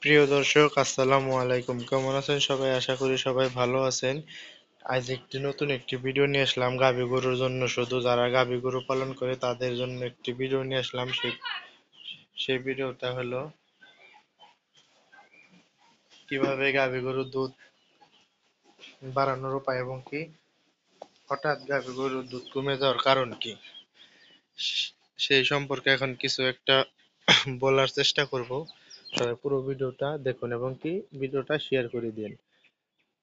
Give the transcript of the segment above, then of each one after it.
প্রিয় দর্শক, আসসালামু আলাইকুম। কেমন আছেন সবাই? আশা করি সবাই ভালো আছেন। আজ নতুন একটি ভিডিও নিয়ে আসলাম গাভী গরুর জন্য। শুধু যারা গাভী গরু পালন করে তাদের জন্য একটি ভিডিও নিয়ে আসলাম। সেই ভিডিওটা হলো কিভাবে গাভী গরুর দুধ বাড়ানোর উপায় এবং কি হঠাৎ গাভী গরুর দুধ কমে যাওয়ার কারণ কি, সেই সম্পর্কে এখন কিছু একটা বলার চেষ্টা করব। সবাই পুরো ভিডিওটা দেখুন এবং কি ভিডিওটা শেয়ার করে দিন।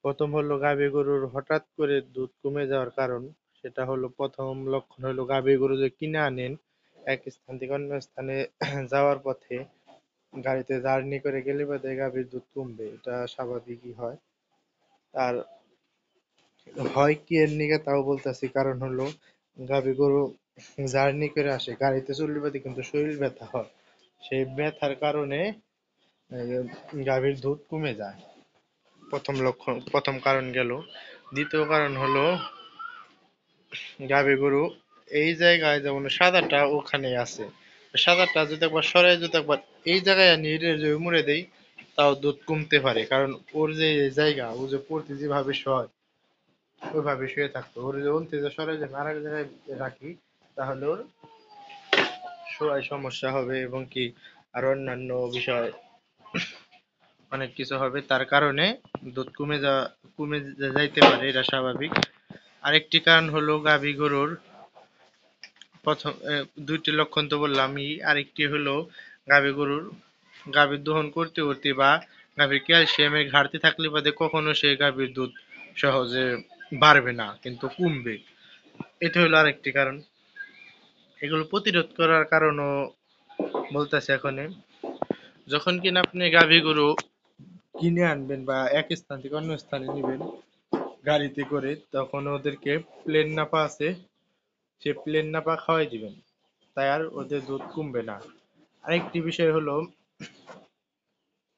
প্রথম হলো গাভী গরুর হঠাৎ করে দুধ কমে যাওয়ার কারণ। সেটা হলো, প্রথম লক্ষণ হলো গাভী গরু যে কিনে আনেন, এক স্থান থেকে অন্য স্থানে যাওয়ার পথে গাড়িতে জার্নি করে গেলে বাদে গাভীর দুধ কমবে, এটা স্বাভাবিকই হয়। আর হয় কি এর নিকে তাও বলতেছি, কারণ হলো গাভী গরু জার্নি করে আসে, গাড়িতে চললে বাদে কিন্তু শরীর ব্যথা হয়। সেই ব্যথার কারণে গাভীর দুধ কমে যায়। প্রথম কারণ গেল। দ্বিতীয় কারণ হলো গাভী গরু এই জায়গায় যেমন সাদাটা ওখানে আছে, সাদাটা যদি একবার সরাই, যদি একবার এই জায়গায় আনি এটা যদি মুড়ে দেই, তাও দুধ কমতে পারে। কারণ ওর যে জায়গা, ও যে পড়তে যেভাবে শয় ওইভাবে শুয়ে থাকতো, ওর যে অন্তে যে সরাই যাবে আর এক জায়গায় রাখি, তাহলে ওর শোয়ায় সমস্যা হবে এবং কি আর অন্যান্য বিষয় অনেক কিছু হবে। তার কারণে দুধ যাইতে পারে, এটা স্বাভাবিক। আরেকটি কারণ হলো গাভী গরুর প্রথম দুইটি লক্ষণ তো বললামই। আরেকটি হলো গাভী গরুর গাভীর দহন করতে করতে বা গাভীর ক্যালসিয়ামের ঘাটতি থাকলে বাদে কখনো সেই গাভীর দুধ সহজে বাড়বে না, কিন্তু কমবে। এটা হলো আরেকটি কারণ। এগুলো প্রতিরোধ করার কারণও বলতেছে এখন। যখন কিনা আপনি গাভী গরু কিনে আনবেন বা এক স্থান থেকে অন্য স্থানে নিবেন গাড়িতে করে, তখন ওদেরকে প্লেন নাপা আছে, সে প্লেন নাপা খাওয়াই দিবেন, তাই আর ওদের দুধ কমবে না। আরেকটি বিষয় হলো,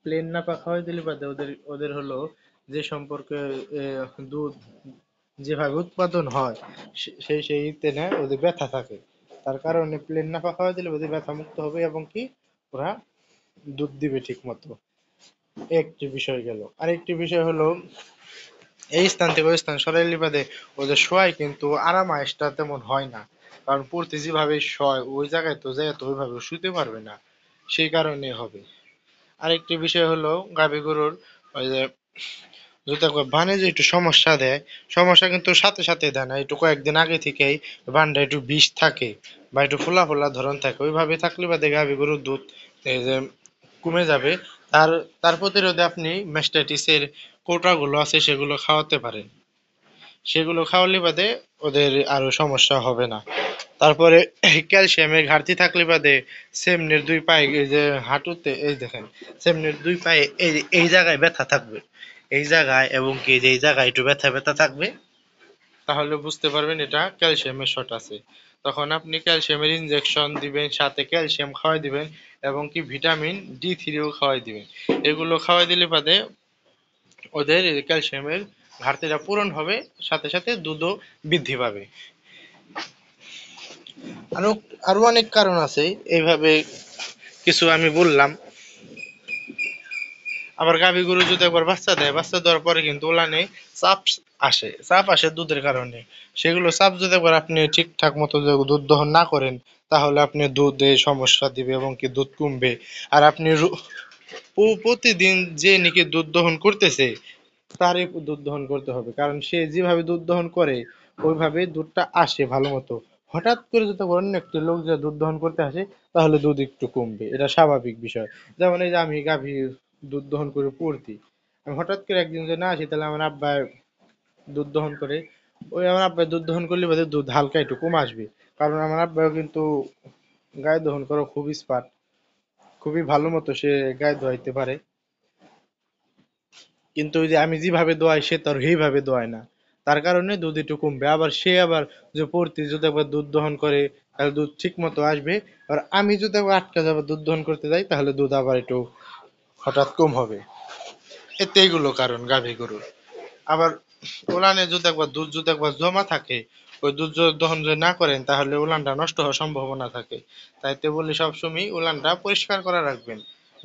প্লেন নাপা খাওয়াই দিলে বাদে ওদের ওদের হলো যে সম্পর্কে দুধ যেভাবে উৎপাদন হয়, সেইতে না ওদের ব্যথা থাকে। তার কারণে প্লেন নাপা খাওয়াই দিলে ওদের ব্যথা মুক্ত হবে এবং কি ওরা দুধ দিবে ঠিক মতো। একটি বিষয় গেল। আরেকটি বিষয় হলো, এই স্থান থেকে ওই স্থান সরাইলে বাদে ওদের শোয়াই কিন্তু আরাম আয়েসটা তেমন হয় না। কারণ পড়তে যেভাবে শয় ওই জায়গায় তো যায় তো ওইভাবে শুতে পারবে না, সেই কারণে হবে। আরেকটি বিষয় হলো গাভী গরুর ওই যে যদি একবার বানে যে একটু সমস্যা দেয়, সমস্যা কিন্তু সাথে সাথে দেয় না, একটু কয়েকদিন আগে থেকেই বানটা একটু বিষ থাকে বা একটু ফোলা ফোলা ধরন থাকে, ওইভাবে থাকলে বাদে গাভী গরুর দুধ এই যে কমে যাবে। তার তার প্রতিরোধে আপনি ম্যাস্টাইটিসের কোটাগুলো আছে সেগুলো খাওয়াতে পারেন। সেগুলো খাওয়ালে বাদে ওদের আরো সমস্যা হবে না। তারপরে ক্যালসিয়ামের ঘাটতি থাকলে বাদে সেমনের দুই পায়ে, এই যে হাঁটুতে, এই দেখেন সেমনের দুই পায়ে এই জায়গায় ব্যথা থাকবে, এই জায়গায় এবং কি এই জায়গায় একটু ব্যথা ব্যথা থাকবে, তাহলে বুঝতে পারবেন এটা ক্যালসিয়ামের শর্ট আছে। তখন আপনি ক্যালসিয়ামের ইনজেকশন দিবেন, সাথে ক্যালসিয়াম খাওয়াই দিবেন এবং কি ভিটামিন D3ও খাওয়াই দিবেন। এগুলো খাওয়াই দিলে বাদে ওদের ক্যালসিয়ামের ঘাটতিটা পূরণ হবে, সাথে সাথে দুধও বৃদ্ধি পাবে। আরো আরো অনেক কারণ আছে, এইভাবে কিছু আমি বললাম। আবার গাভী গরু যদি একবার বাচ্চা দেয়, বাচ্চা দেওয়ার পরে কিন্তু ওলানে চাপ চাপ আসে দুধের কারণে। সেগুলো চাপ যদি একবার আপনি ঠিকঠাক মতো দুধ দহন না করেন, তাহলে আপনি দুধে সমস্যা দিবে এবং কি দুধ কমবে। আর আপনি প্রতিদিন যে নাকি দুধ দহন করতেছে তারই দুধ দহন করতে হবে, কারণ সে যেভাবে দুধ দহন করে ওইভাবে দুধটা আসে ভালো মতো। হঠাৎ করে যদি অন্য একটি লোক যে দুধ দহন করতে আসে, তাহলে দুধ একটু কমবে, এটা স্বাভাবিক বিষয়। যেমন এই যে আমি গাভী দুধ দহন করে পড়তি, আমি হঠাৎ করে একদিন যদি না আসি, তাহলে আমার আব্বা দুধ দহন করে, ওই আমার আব্বা দুধ দহন করলে বোধহয় দুধ হালকা একটু কম আসবে। কারণ আমার আব্বা কিন্তু গায়ে দহন করা খুব স্পার্ট, খুবই ভালো মতো সে গায়ে দোয়াইতে পারে। কিন্তু ওই যে আমি যেভাবে দোয়াই সে তো আর সেইভাবে দোয়ায় না, তার কারণে দুধ একটু কমবে। আবার সে আবার যে পড়তি যদি একবার দুধ দহন করে, তাহলে দুধ ঠিক মতো আসবে। আর আমি যদি একবার আটকা যাবার দুধ দহন করতে যাই, তাহলে দুধ আবার একটু হঠাৎ কম হবে। এতে এইগুলো কারণ গাভী গরুর। আবার উলানে যদি একবার দুধ যদি একবার জমা থাকে, ওই দুধ যদি দহন যদি না করেন, তাহলে উলানটা নষ্ট হওয়ার সম্ভাবনা থাকে। তাইতে বলি সবসময় উলানটা পরিষ্কার করে রাখবেন।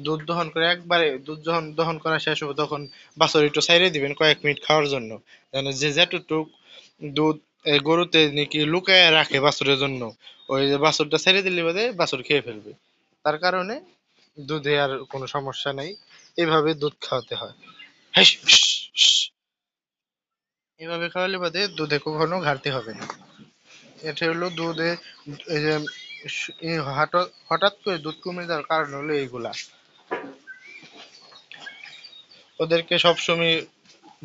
দুধ দহন করে একবারে দুধ যখন দহন করা শেষ হবে তখন বাছুর একটু ছাইড়ে দিবেন কয়েক মিনিট খাওয়ার জন্য, যেন যে যেটুক দুধ গরুতে নাকি লুকায় রাখে বাছুরের জন্য, ওই যে বাছুরটা ছেড়ে দিলে বাদে বাছুর খেয়ে ফেলবে। তার কারণে দুধে আর কোনো সমস্যা নেই, এভাবে দুধ খাওয়াতে হয়। হাইস, শ, শ। এভাবে খাওয়ালে বাদে দুধে কখনো ঘাটতি হবে না। এটা হলো দুধে এই যে হঠাৎ হঠাৎ করে দুধ কমে যাওয়ার কারণ হলো এইগুলা। ওদেরকে সবসময়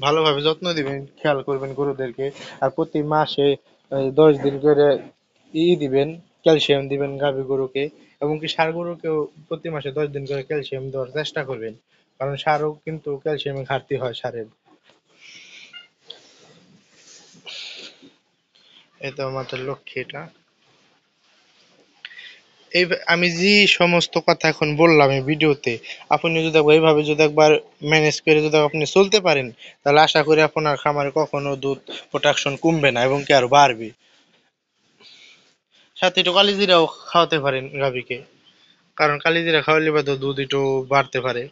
ভালোভাবে যত্ন দিবেন, খেয়াল করবেন গরুদেরকে। আর প্রতি মাসে 10 দিন করে দিবেন, ক্যালসিয়াম দিবেন গাভী গরুকে। এমনকি ষাঁড় গরুকেও প্রতি মাসে 10 দিন করে ক্যালসিয়াম দেওয়ার চেষ্টা করবেন, কারণ ষাঁড়ও কিন্তু ক্যালসিয়ামের ঘাটতি হয় ষাঁড়ের। এই তো আমাদের লক্ষ্য এটা। এই আমি যে সমস্ত কথা এখন বললাম এই ভিডিওতে, আপনি যদি এইভাবে যদি একবার ম্যানেজ করে যদি আপনি চলতে পারেন, তাহলে আশা করি আপনার খামারে কখনো দুধ প্রোডাকশন কমবে না এবং কি আরো বাড়বে। সাথে একটু কালিজিরাও খাওয়াতে পারেন গাভীকে, কারণ কালিজিরা খাওয়ালে বা দুধ একটু বাড়তে পারে।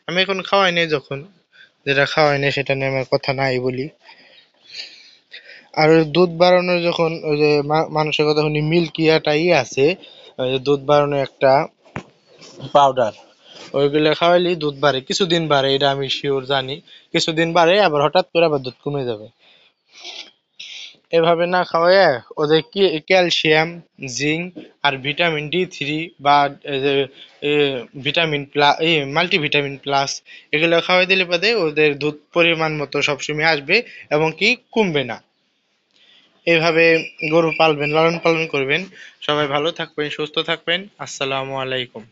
আমি এখন খাওয়াই নাই, যখন যেটা খাওয়াই নাই সেটা নিয়ে আমার কথা নাই বলি। আর ওই দুধ বাড়ানোর যখন ওই যে মানুষের কথা শুনি মিল্কিয়াটাই আছে, ওই যে দুধ বাড়ানোর একটা পাউডার, ওইগুলো খাওয়াইলেই দুধ বাড়ে, কিছুদিন বাড়ে, এটা আমি শিওর জানি। কিছুদিন বাড়ে আবার হঠাৎ করে আবার দুধ কমে যাবে। এভাবে না খাওয়ায় ওদের কি ক্যালসিয়াম, জিঙ্ক আর ভিটামিন D3 বা এই যে ভিটামিন প্লাস মাল্টিভিটামিন প্লাস এগুলো খাওয়াই দিলে বাদে ওদের দুধ পরিমাণ মতো সবসময় আসবে এবং কি কমবে না। এভাবে গরু পালবেন, লালন পালন করবেন। সবাই ভালো থাকবেন, সুস্থ থাকবেন। আসসালামু আলাইকুম।